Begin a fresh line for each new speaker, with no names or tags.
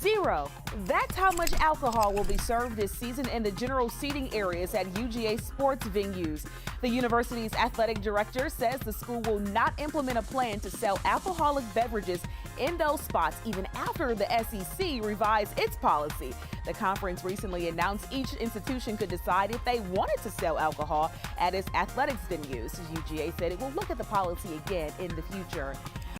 Zero. That's how much alcohol will be served this season in the general seating areas at UGA sports venues. The university's athletic director says the school will not implement a plan to sell alcoholic beverages in those spots even after the SEC revised its policy. The conference recently announced each institution could decide if they wanted to sell alcohol at its athletics venues. UGA said it will look at the policy again in the future.